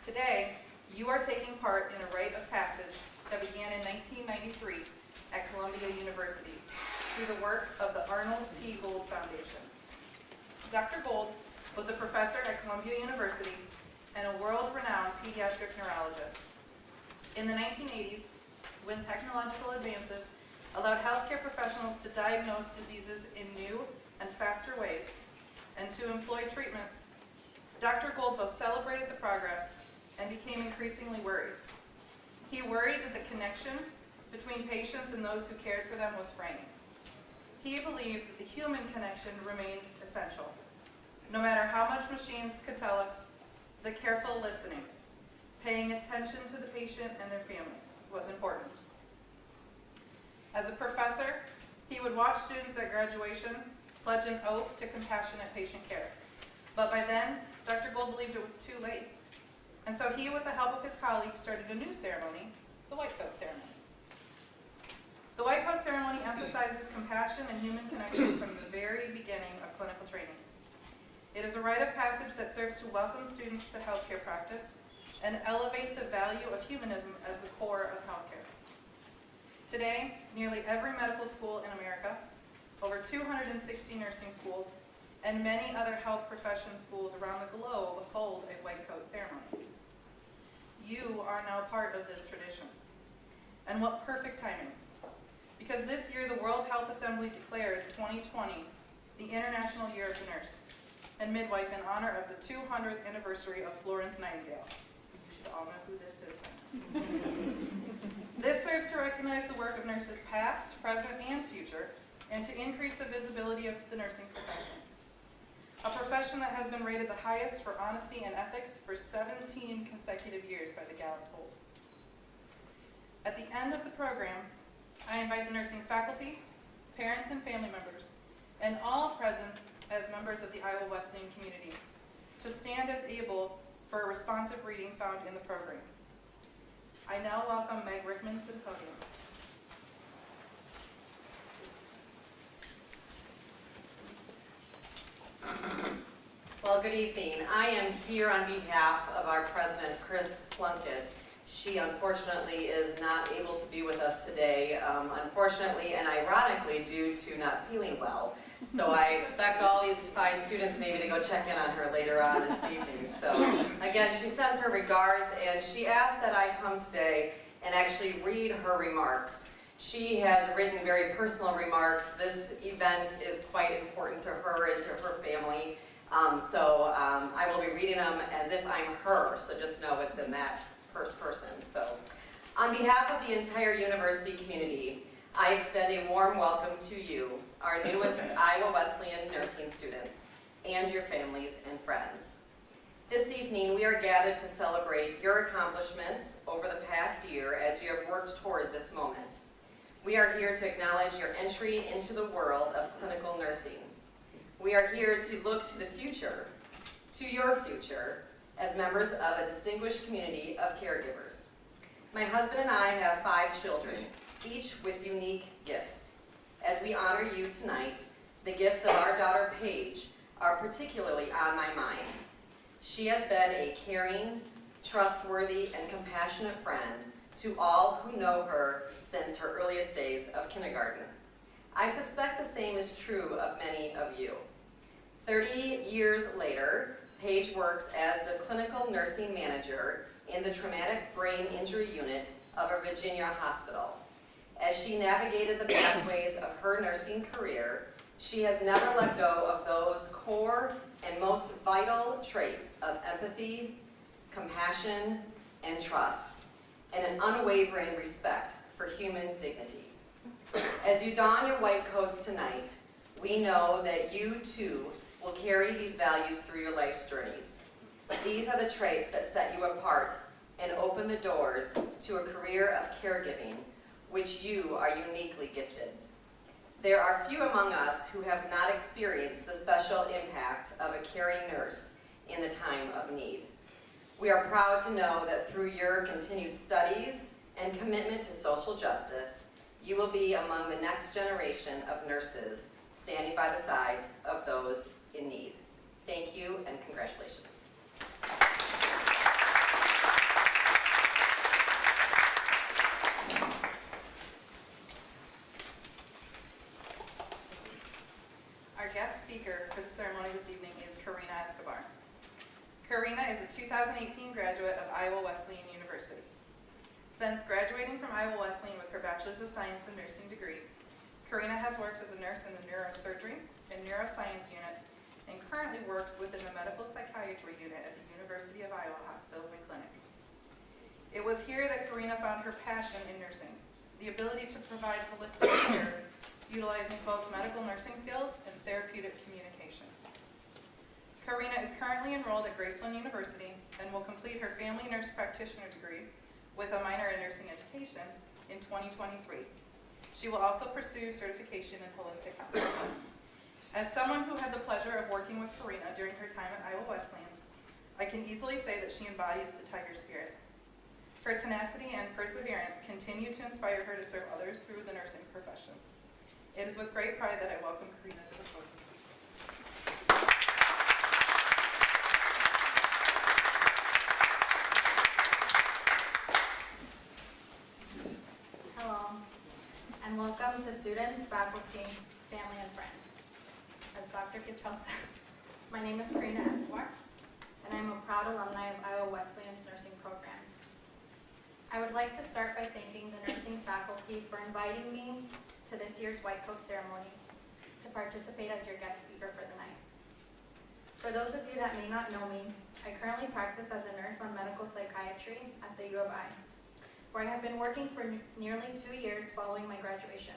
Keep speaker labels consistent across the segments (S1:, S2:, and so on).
S1: Today, you are taking part in a rite of passage that began in 1993 at Columbia University through the work of the Arnold P. Gold Foundation. Dr. Gold was a professor at Columbia University and a world-renowned pediatric neurologist. In the 1980s, when technological advances allowed healthcare professionals to diagnose diseases in new and faster ways and to employ treatments, Dr. Gold both celebrated the progress and became increasingly worried. He worried that the connection between patients and those who cared for them was fraying. He believed that the human connection remained essential. No matter how much machines could tell us, the careful listening, paying attention to the patient and their families was important. As a professor, he would watch students at graduation pledge an oath to compassionate patient care. But by then, Dr. Gold believed it was too late. And so he, with the help of his colleagues, started a new ceremony, the white coat ceremony. The white coat ceremony emphasizes compassion and human connection from the very beginning of clinical training. It is a rite of passage that serves to welcome students to healthcare practice and elevate the value of humanism as the core of healthcare. Today, nearly every medical school in America, over 260 nursing schools, and many other health profession schools around the globe hold a white coat ceremony. You are now part of this tradition. And what perfect timing. Because this year the World Health Assembly declared 2020 the International Year of the Nurse and Midwife in honor of the 200th anniversary of Florence Nightingale. You should all know who this is. This serves to recognize the work of nurses past, present, and future and to increase the visibility of the nursing profession. A profession that has been rated the highest for honesty and ethics for 17 consecutive years by the Gallup polls. At the end of the program, I invite the nursing faculty, parents and family members, and all present as members of the Iowa Wesleyan community to stand as able for a responsive reading found in the program. I now welcome Meg Rickman to the podium.
S2: Well, good evening. I am here on behalf of our president, Chris Plunkett. She unfortunately is not able to be with us today, unfortunately and ironically due to not feeling well. So I expect all these fine students maybe to go check in on her later on this evening. So again, she sends her regards, and she asked that I come today and actually read her remarks. She has written very personal remarks. This event is quite important to her and to her family. I will be reading them as if I'm her, so just know it's in that first person. So on behalf of the entire university community, I extend a warm welcome to you, our newest Iowa Wesleyan nursing students, and your families and friends. This evening, we are gathered to celebrate your accomplishments over the past year as you have worked toward this moment. We are here to acknowledge your entry into the world of clinical nursing. We are here to look to the future, to your future, as members of a distinguished community of caregivers. My husband and I have 5 children, each with unique gifts. As we honor you tonight, the gifts of our daughter Paige are particularly on my mind. She has been a caring, trustworthy, and compassionate friend to all who know her since her earliest days of kindergarten. I suspect the same is true of many of you. 30 years later, Paige works as the clinical nursing manager in the traumatic brain injury unit of a Virginia hospital. As she navigated the pathways of her nursing career, she has never let go of those core and most vital traits of empathy, compassion, and trust, and an unwavering respect for human dignity. As you don your white coats tonight, we know that you too will carry these values through your life's journeys. These are the traits that set you apart and open the doors to a career of caregiving, which you are uniquely gifted. There are few among us who have not experienced the special impact of a caring nurse in the time of need. We are proud to know that through your continued studies and commitment to social justice, you will be among the next generation of nurses standing by the sides of those in need. Thank you and congratulations.
S1: Our guest speaker for the ceremony this evening is Karina Escobar. Karina is a 2018 graduate of Iowa Wesleyan University. Since graduating from Iowa Wesleyan with her Bachelor's of Science in Nursing degree, Karina has worked as a nurse in the neurosurgery and neuroscience units and currently works within the medical psychiatry unit at the University of Iowa hospitals and clinics. It was here that Karina found her passion in nursing, the ability to provide holistic care utilizing both medical nursing skills and therapeutic communication. Karina is currently enrolled at Wesleyan University and will complete her family nurse practitioner degree with a minor in nursing education in 2023. She will also pursue certification in holistic health. As someone who had the pleasure of working with Karina during her time at Iowa Wesleyan, I can easily say that she embodies the Tiger spirit. Her tenacity and perseverance continue to inspire her to serve others through the nursing profession. It is with great pride that I welcome Karina to the podium.
S3: Hello, and welcome to students, faculty, family, and friends. As Dr. Kitchell said, my name is Karina Escobar, and I'm a proud alumni of Iowa Wesleyan's nursing program. I would like to start by thanking the nursing faculty for inviting me to this year's White Coat ceremony to participate as your guest speaker for the night. For those of you that may not know me, I currently practice as a nurse on medical psychiatry at the U of I, where I have been working for nearly 2 years following my graduation.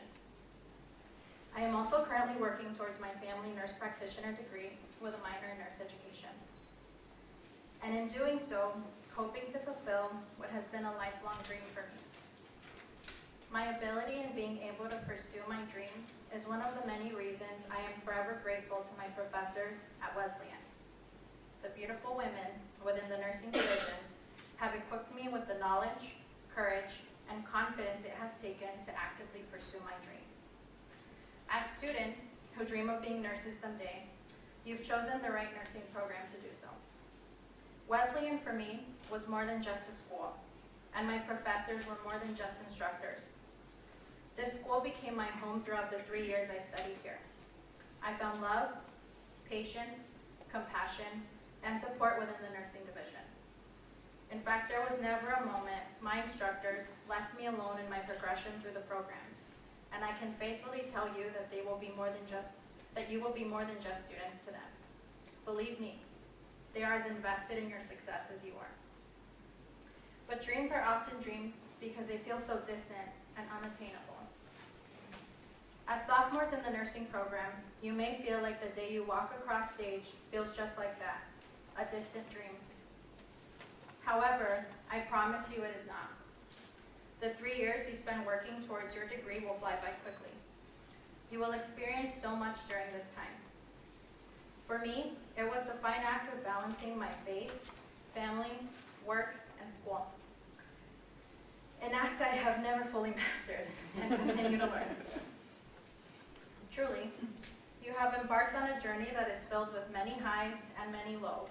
S3: I am also currently working towards my family nurse practitioner degree with a minor in nurse education. And in doing so, hoping to fulfill what has been a lifelong dream for me. My ability in being able to pursue my dreams is one of the many reasons I am forever grateful to my professors at Wesleyan. The beautiful women within the nursing division have equipped me with the knowledge, courage, and confidence it has taken to actively pursue my dreams. As students who dream of being nurses someday, you've chosen the right nursing program to do so. Wesleyan for me was more than just a school, and my professors were more than just instructors. This school became my home throughout the 3 years I studied here. I found love, patience, compassion, and support within the nursing division. In fact, there was never a moment my instructors left me alone in my progression through the program, and I can faithfully tell you that you will be more than just students to them. Believe me, they are as invested in your success as you are. But dreams are often dreams because they feel so distant and unattainable. As sophomores in the nursing program, you may feel like the day you walk across stage feels just like that, a distant dream. However, I promise you it is not. The 3 years you spend working towards your degree will fly by quickly. You will experience so much during this time. For me, it was the fine act of balancing my faith, family, work, and school. An act I have never fully mastered and continue to learn. Truly, you have embarked on a journey that is filled with many highs and many lows.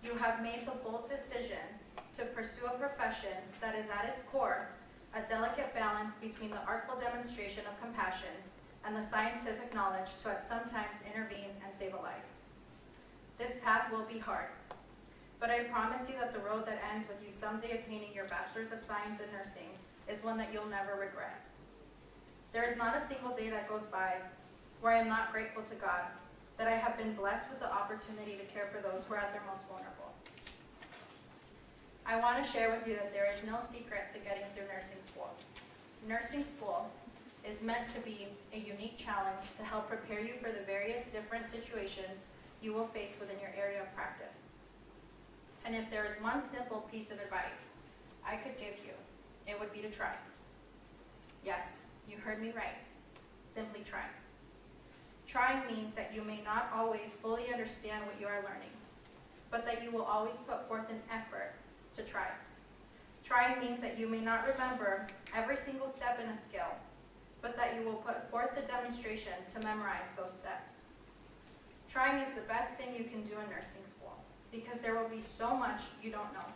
S3: You have made the bold decision to pursue a profession that is at its core a delicate balance between the artful demonstration of compassion and the scientific knowledge to at sometimes intervene and save a life. This path will be hard, but I promise you that the road that ends with you someday attaining your Bachelor's of Science in Nursing is one that you'll never regret. There is not a single day that goes by where I am not grateful to God that I have been blessed with the opportunity to care for those who are at their most vulnerable. I want to share with you that there is no secret to getting through nursing school. Nursing school is meant to be a unique challenge to help prepare you for the various different situations you will face within your area of practice. And if there is one simple piece of advice I could give you, it would be to try. Yes, you heard me right. Simply try. Trying means that you may not always fully understand what you are learning, but that you will always put forth an effort to try. Trying means that you may not remember every single step in a skill, but that you will put forth the demonstration to memorize those steps. Trying is the best thing you can do in nursing school, because there will be so much you don't know.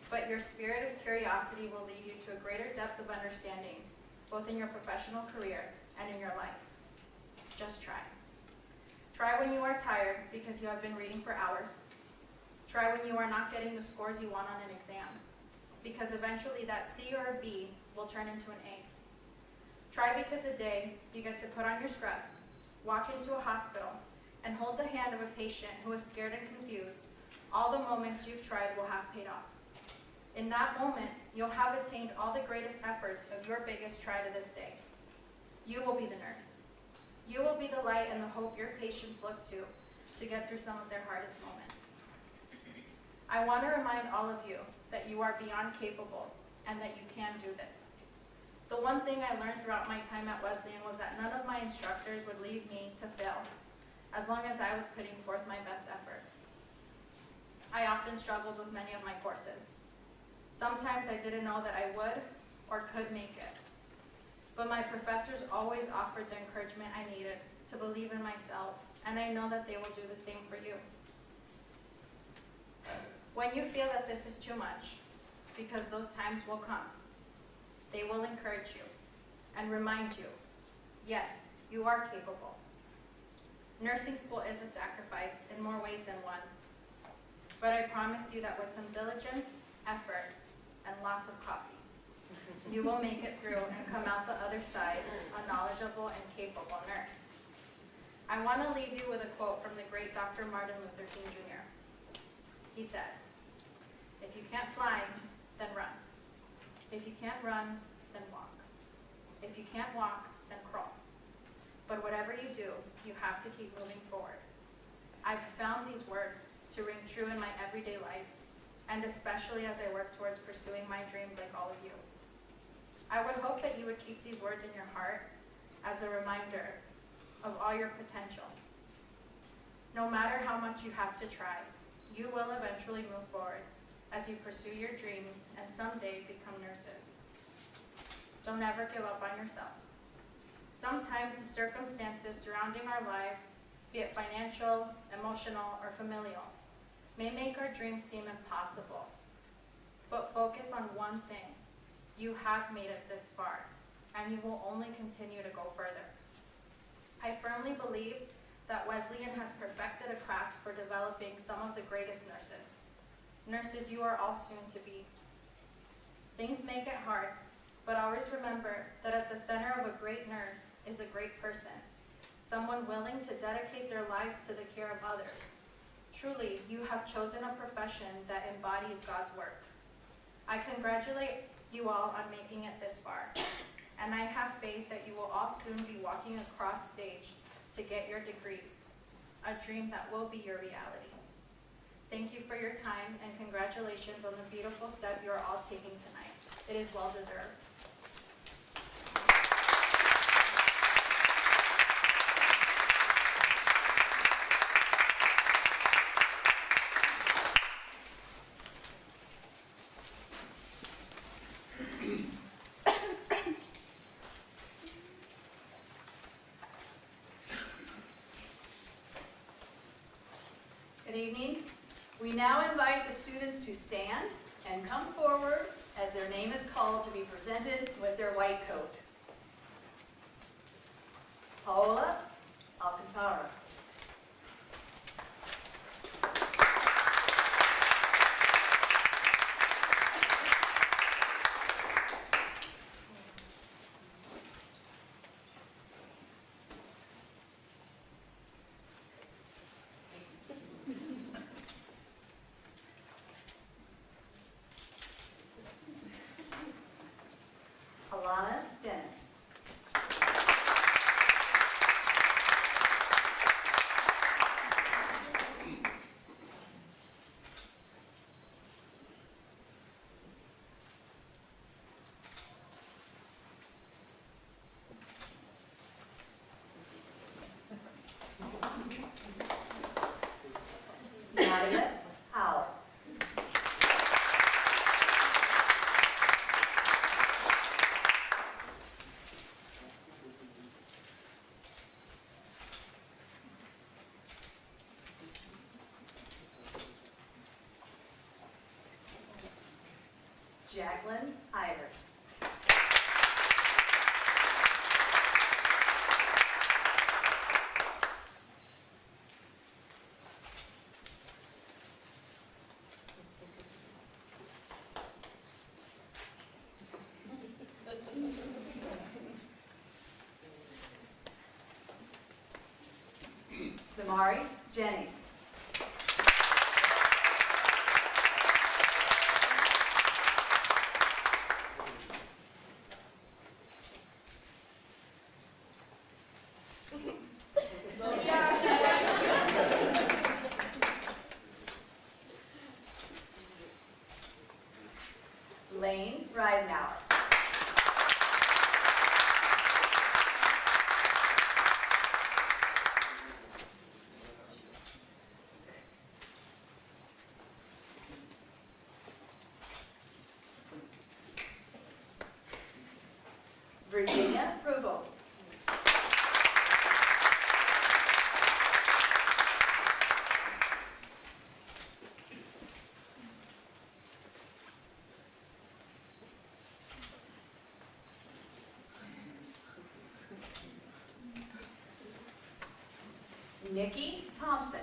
S3: But your spirit of curiosity will lead you to a greater depth of understanding, both in your professional career and in your life. Just try. Try when you are tired because you have been reading for hours. Try when you are not getting the scores you want on an exam, because eventually that C or a B will turn into an A. Try because a day you get to put on your scrubs, walk into a hospital, and hold the hand of a patient who is scared and confused. All the moments you've tried will have paid off. In that moment, you'll have attained all the greatest efforts of your biggest try to this day. You will be the nurse. You will be the light and the hope your patients look to get through some of their hardest moments. I want to remind all of you that you are beyond capable and that you can do this. The one thing I learned throughout my time at Wesleyan was that none of my instructors would leave me to fail, as long as I was putting forth my best effort. I often struggled with many of my courses. Sometimes I didn't know that I would or could make it. But my professors always offered the encouragement I needed to believe in myself, and I know that they will do the same for you. When you feel that this is too much, because those times will come, they will encourage you and remind you, yes, you are capable. Nursing school is a sacrifice in more ways than one, but I promise you that with some diligence, effort, and lots of coffee, you will make it through and come out the other side a knowledgeable and capable nurse. I want to leave you with a quote from the great Dr. Martin Luther King Jr. He says, "If you can't fly, then run. If you can't run, then walk. If you can't walk, then crawl. but whatever you do, you have to keep moving forward. I've found these words to ring true in my everyday life, and especially as I work towards pursuing my dreams like all of you. I would hope that you would keep these words in your heart as a reminder of all your potential. No matter how much you have to try, you will eventually move forward as you pursue your dreams and someday become nurses. Don't ever give up on yourselves. Sometimes the circumstances surrounding our lives, be it financial, emotional, or familial, may make our dreams seem impossible. But focus on one thing. You have made it this far, and you will only continue to go further. I firmly believe that Wesleyan has perfected a craft for developing some of the greatest nurses. Nurses you are all soon to be. Things may get hard, but always remember that at the center of a great nurse is a great person, someone willing to dedicate their lives to the care of others. Truly, you have chosen a profession that embodies God's work. I congratulate you all on making it this far, and I have faith that you will all soon be walking across stage to get your degrees, a dream that will be your reality. Thank you for your time, and congratulations on the beautiful step you are all taking tonight. It is well deserved.
S4: Good evening. We now invite the students to stand and come forward as their name is called to be presented with their white coat. Paola Alcantara. Alana Dennis. Nadia Howell. Jacqueline Ivers. Samari Jennings. Lane Ridenauer. Virginia Rubo. Nikki Thompson.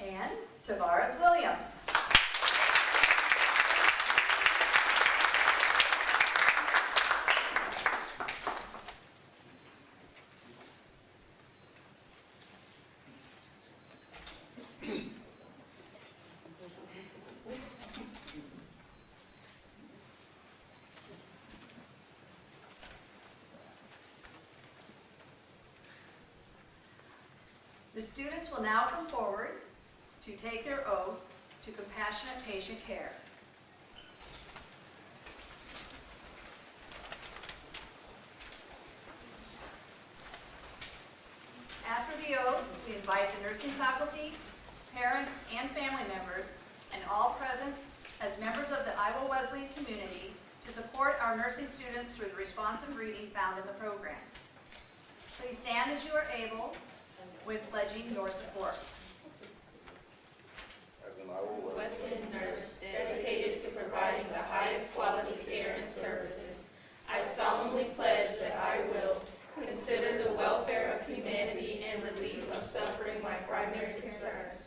S4: And Tavares Williams. The students will now come forward to take their oath to compassionate patient care. After the oath, we invite the nursing faculty, parents, and family members, and all present as members of the Iowa Wesleyan community to support our nursing students through the responsive reading found in the program. Please stand as you are able with pledging your support.
S5: As an Iowa
S6: Wesleyan nurse dedicated to providing the highest quality care and services, I solemnly pledge that I will consider the welfare of humanity and relief of suffering my primary concerns,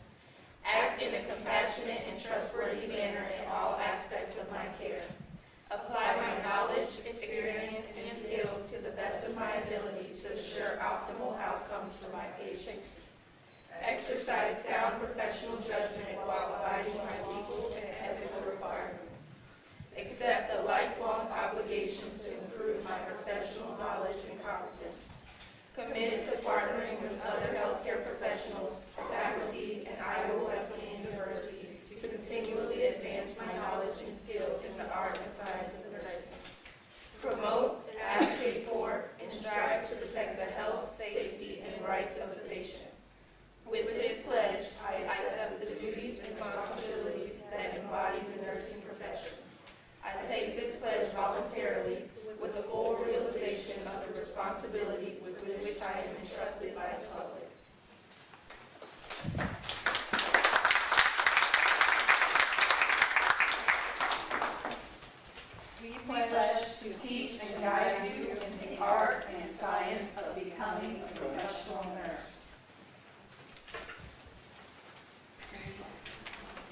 S6: act in a compassionate and trustworthy manner in all aspects of my care, apply my knowledge, experience, and skills to the best of my ability to assure optimal outcomes for my patients, exercise sound professional judgment while abiding by legal and ethical requirements, accept the lifelong obligations to improve my professional knowledge and competence, committed to partnering with other healthcare professionals, faculty, and Iowa Wesleyan University to continually advance my knowledge and skills in the art and science of nursing, promote, advocate for, and strive to protect the health, safety, and rights of the patient. With this pledge, I accept the duties and responsibilities that embody the nursing profession. I take this pledge voluntarily with the full realization of the responsibility with which I am entrusted by the public.
S1: We pledge to teach and guide you in the art and science of becoming a professional nurse.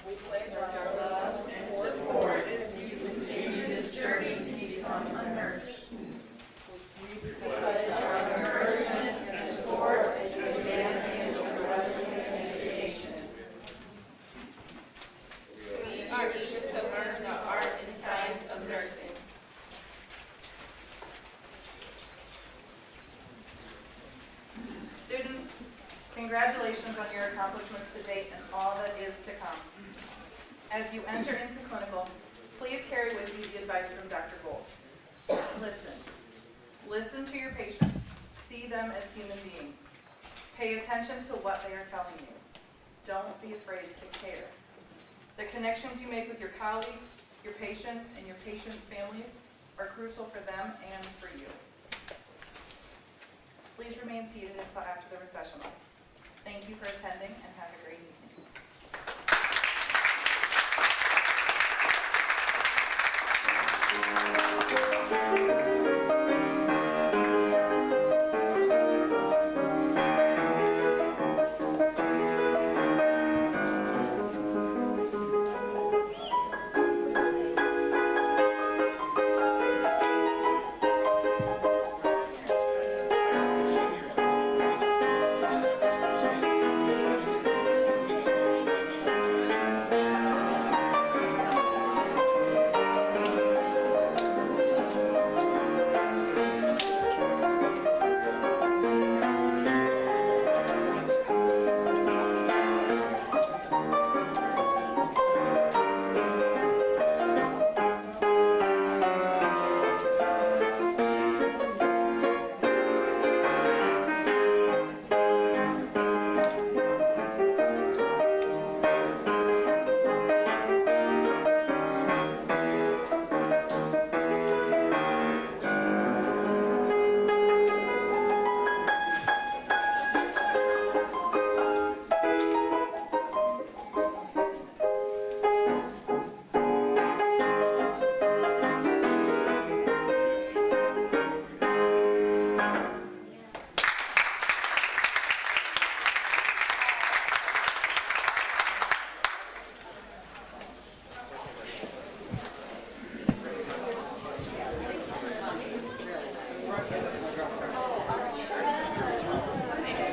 S1: We pledge our love and support as you continue this journey to become a nurse. We pledge our encouragement and support as you advance in your Wesleyan education.
S6: We are eager to learn the art and science of nursing.
S1: Students, congratulations on your accomplishments to date and all that is to come. As you enter into clinical, please carry with you the advice from Dr. Gold. Listen. Listen to your patients. See them as human beings. Pay attention to what they are telling you. Don't be afraid to care. The connections you make with your colleagues, your patients, and your patients' families are crucial for them and for you. Please remain seated until after the recessional. Thank you for attending and have a great evening.